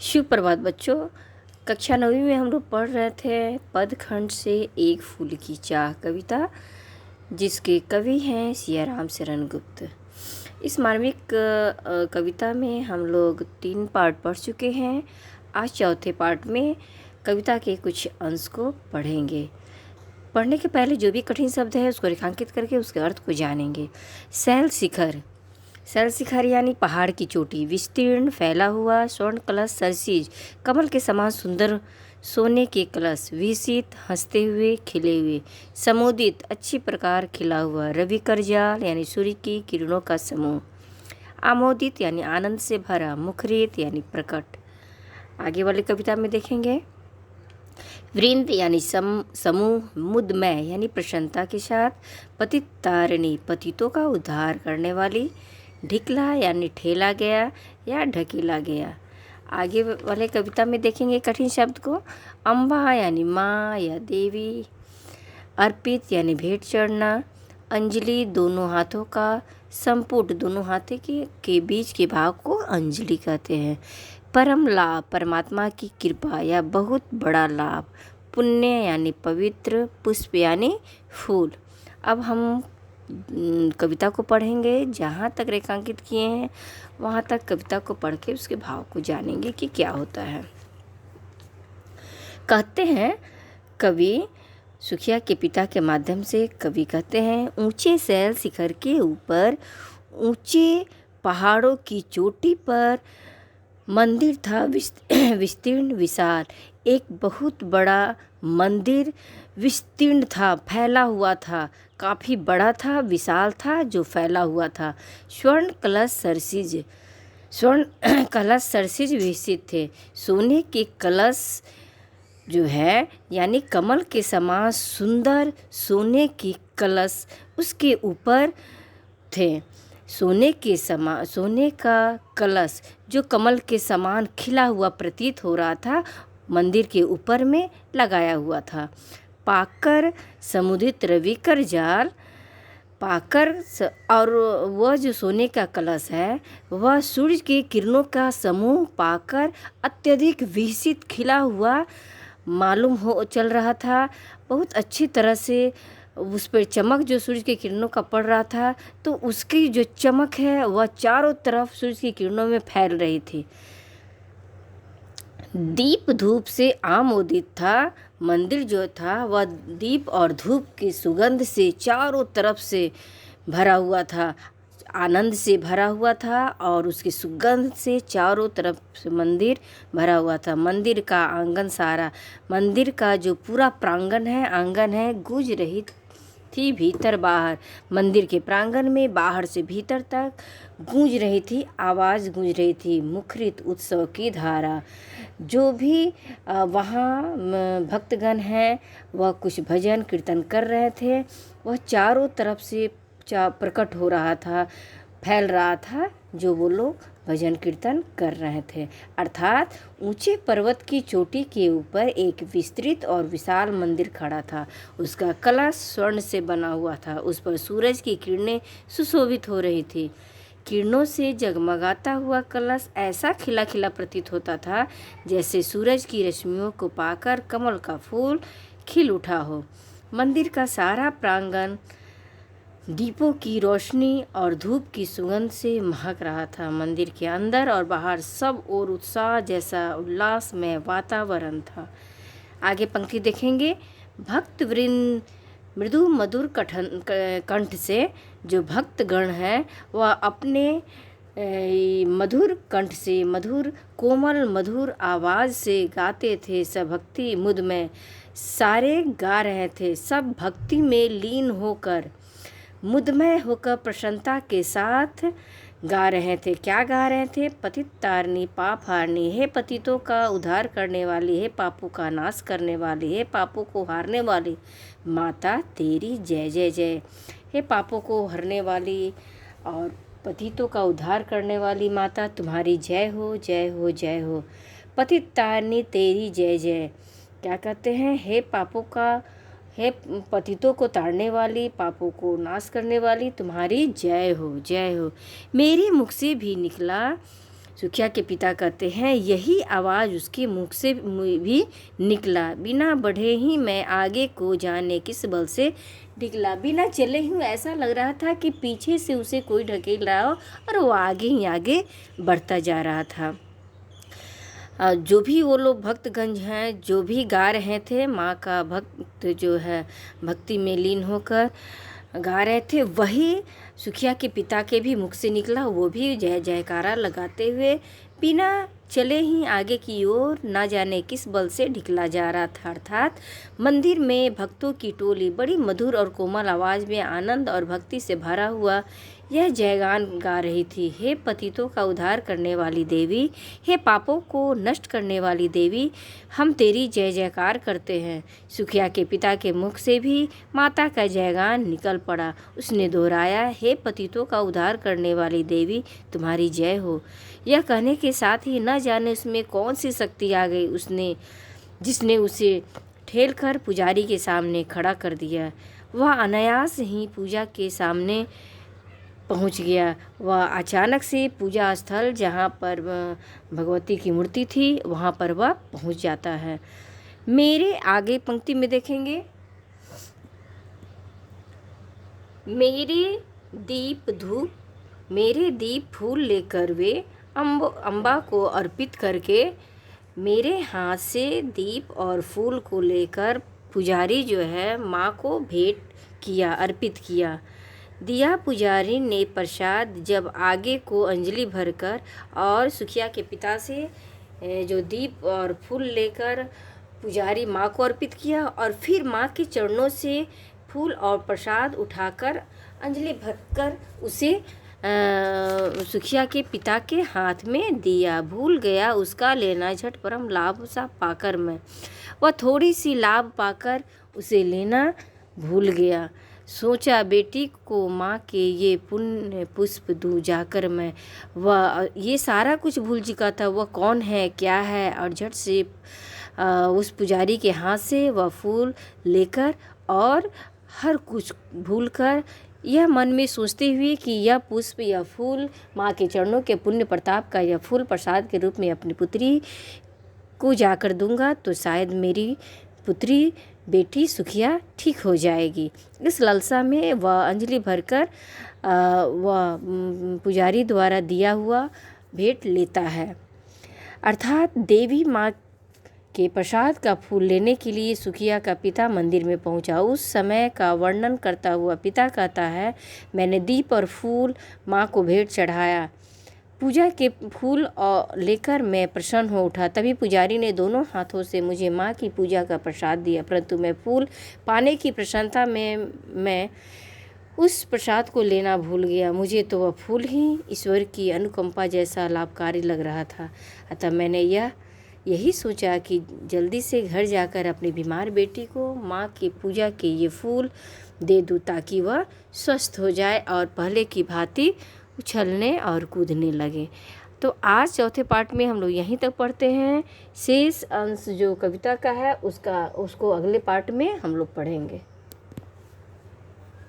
सुप्रभात बच्चों। कक्षा 9वीं में हम लोग पढ़ रहे थे पदखंड से एक फूल की चाह कविता, जिसके कवि हैं सियाराम शरण गुप्त। इस मार्मिक कविता में हम लोग 3 पार्ट पढ़ चुके हैं। आज चौथे पार्ट में कविता के कुछ अंश को पढ़ेंगे। पढ़ने के पहले जो भी कठिन शब्द है उसको रेखांकित करके उसके अर्थ को जानेंगे। शैल शिखर, शैल शिखर यानी पहाड़ की चोटी, विस्तीर्ण फैला हुआ, स्वर्ण कलश सरसीज, कमल के समान सुंदर सोने के कलश, विसित हंसते हुए खिले हुए, समुदित अच्छी प्रकार खिला हुआ, रविकर जाल यानी सूर्य की किरणों का समूह, आमोदित यानी आनंद से भरा, मुखरित यानी प्रकट। आगे वाली कविता में देखेंगे। वृंद यानी समूह, मुदमय यानी प्रसन्नता के साथ, पतित तारिणी पतितों का उद्धार करने वाली, ढिकला यानी ठेला गया या ढकेला गया। आगे वाले कविता में देखेंगे कठिन शब्द को। अम्बा यानी माँ या देवी, अर्पित यानी भेंट चढ़ना, अंजलि दोनों हाथों का, संपुट दोनों हाथों के बीच के भाग को अंजलि कहते हैं, परम लाभ परमात्मा की कृपा या बहुत बड़ा लाभ, पुण्य यानी पवित्र, पुष्प यानी फूल। अब हम कविता को पढ़ेंगे। जहाँ तक रेखांकित किए हैं वहाँ तक कविता को पढ़ के उसके भाव को जानेंगे कि क्या होता है। कहते हैं कवि सुखिया के पिता के माध्यम से कवि कहते हैं, ऊंचे शैल शिखर के ऊपर, ऊंचे पहाड़ों की चोटी पर मंदिर था विस्तीर्ण विशाल। एक बहुत बड़ा मंदिर विस्तीर्ण था, फैला हुआ था, काफ़ी बड़ा था, विशाल था, जो फैला हुआ था। स्वर्ण कलश सरसिज विकसित थे। सोने के कलश जो है यानी कमल के समान सुंदर सोने के कलश उसके ऊपर थे। सोने का कलश जो कमल के समान खिला हुआ प्रतीत हो रहा था, मंदिर के ऊपर में लगाया हुआ था। पाकर समुदित रविकर जाल, और वह जो सोने का कलश है वह सूर्य की किरणों का समूह पाकर अत्यधिक विकसित खिला हुआ मालूम चल रहा था। बहुत अच्छी तरह से उस पर चमक जो सूर्य की किरणों का पड़ रहा था, तो उसकी जो चमक है वह चारों तरफ सूर्य की किरणों में फैल रही थी। दीप धूप से आमोदित था। मंदिर जो था वह दीप और धूप की सुगंध से चारों तरफ से भरा हुआ था, आनंद से भरा हुआ था और उसकी सुगंध से चारों तरफ से मंदिर भरा हुआ था। मंदिर का आंगन सारा, मंदिर का जो पूरा प्रांगण है, आंगन है, गूंज रही थी भीतर बाहर। मंदिर के प्रांगण में बाहर से भीतर तक गूंज रही थी, आवाज़ गूंज रही थी, मुखरित उत्सव की धारा। जो भी वहाँ भक्तगण हैं वह कुछ भजन कीर्तन कर रहे थे, वह चारों तरफ से प्रकट हो रहा था, फैल रहा था, जो वो लोग भजन कीर्तन कर रहे थे। अर्थात ऊंचे पर्वत की चोटी के ऊपर एक विस्तृत और विशाल मंदिर खड़ा था। उसका कलश स्वर्ण से बना हुआ था, उस पर सूरज की किरणें सुशोभित हो रही थी। किरणों से जगमगाता हुआ कलश ऐसा खिला खिला प्रतीत होता था जैसे सूरज की रश्मियों को पाकर कमल का फूल खिल उठा हो। मंदिर का सारा प्रांगण दीपों की रोशनी और धूप की सुगंध से महक रहा था। मंदिर के अंदर और बाहर सब और उत्साह जैसा उल्लासमय वातावरण था। आगे पंक्ति देखेंगे। भक्त वृंद मृदु मधुर कंठ से, जो भक्तगण हैं वह अपने मधुर कंठ से, मधुर कोमल मधुर आवाज़ से गाते थे। सब भक्ति मुद में सारे गा रहे थे, सब भक्ति में लीन होकर, मुदमय होकर प्रसन्नता के साथ गा रहे थे। क्या गा रहे थे? पतित तारिणी पाप हारनी, हे पतितों का उद्धार करने वाली, हे पापों का नाश करने वाली, हे पापों को हारने वाली माता तेरी जय जय जय। हे पापों को हरने वाली और पतितों का उद्धार करने वाली माता, तुम्हारी जय हो जय हो जय हो। पतित तारिणी तेरी जय जय। क्या कहते हैं? हे पतितों को ताड़ने वाली, पापों को नाश करने वाली, तुम्हारी जय हो जय हो। मेरे मुख से भी निकला सुखिया के पिता कहते हैं, यही आवाज़ उसके मुख से भी निकला, बिना बढ़े ही मैं आगे को जाने किस बल से निकला। बिना चले ही ऐसा लग रहा था कि पीछे से उसे कोई ढकेल रहा हो और वो आगे ही आगे बढ़ता जा रहा था। जो भी वो लोग भक्तगण हैं, जो भी गा रहे थे, माँ का भक्त जो है भक्ति में लीन होकर गा रहे थे, वही सुखिया के पिता के भी मुख से निकला। वो भी जय जयकारा लगाते हुए बिना चले ही आगे की ओर ना जाने किस बल से ढिकला जा रहा था। अर्थात मंदिर में भक्तों की टोली बड़ी मधुर और कोमल आवाज़ में आनंद और भक्ति से भरा हुआ यह जयगान गा रही थी, हे पतितों का उद्धार करने वाली देवी, हे पापों को नष्ट करने वाली देवी, हम तेरी जय जयकार करते हैं। सुखिया के पिता के मुख से भी माता का जयगान निकल पड़ा। उसने दोहराया, हे पतितों का उद्धार करने वाली देवी, तुम्हारी जय हो। यह कहने के साथ ही न जाने उसमें कौन सी शक्ति आ गई जिसने उसे ठेल कर पुजारी के सामने खड़ा कर दिया। वह अनायास ही पूजा के सामने पहुंच गया। वह अचानक से पूजा स्थल जहाँ पर भगवती की मूर्ति थी वहाँ पर वह पहुंच जाता है। मेरे आगे पंक्ति में देखेंगे, मेरे दीप फूल लेकर वे अम्बा को अर्पित करके, मेरे हाथ से दीप और फूल को लेकर पुजारी जो है माँ को भेंट किया, अर्पित किया। दिया पुजारी ने प्रसाद जब आगे को अंजलि भरकर और सुखिया के पिता से जो दीप और फूल लेकर पुजारी माँ को अर्पित किया और फिर माँ के चरणों से फूल और प्रसाद उठाकर अंजलि भरकर उसे सुखिया के पिता के हाथ में दिया। भूल गया उसका लेना झट परम लाभ सा पाकर मैं, वह थोड़ी सी लाभ पाकर उसे लेना भूल गया। सोचा बेटी को माँ के ये पुण्य पुष्प दूँ जाकर मैं। वह ये सारा कुछ भूल चुका था, वह कौन है क्या है, और झट से उस पुजारी के हाथ से वह फूल लेकर और हर कुछ भूलकर यह मन में सोचते हुए कि यह पुष्प या फूल माँ के चरणों के पुण्य प्रताप का यह फूल प्रसाद के रूप में अपनी पुत्री को जाकर दूंगा तो शायद मेरी पुत्री बेटी सुखिया ठीक हो जाएगी। इस लालसा में वह अंजलि भरकर वह पुजारी द्वारा दिया हुआ भेंट लेता है। अर्थात देवी माँ के प्रसाद का फूल लेने के लिए सुखिया का पिता मंदिर में पहुंचा। उस समय का वर्णन करता हुआ पिता कहता है, मैंने दीप और फूल माँ को भेंट चढ़ाया। पूजा के फूल लेकर मैं प्रसन्न हो उठा। तभी पुजारी ने दोनों हाथों से मुझे माँ की पूजा का प्रसाद दिया, परंतु मैं फूल पाने की प्रसन्नता में मैं उस प्रसाद को लेना भूल गया। मुझे तो वह फूल ही ईश्वर की अनुकंपा जैसा लाभकारी लग रहा था। अतः मैंने यही सोचा कि जल्दी से घर जाकर अपनी बीमार बेटी को माँ की पूजा के ये फूल दे दूँ ताकि वह स्वस्थ हो जाए और पहले की भांति उछलने और कूदने लगे। तो आज चौथे पार्ट में हम लोग यहीं तक पढ़ते हैं। शेष अंश जो कविता का है उसको अगले पार्ट में हम लोग पढ़ेंगे।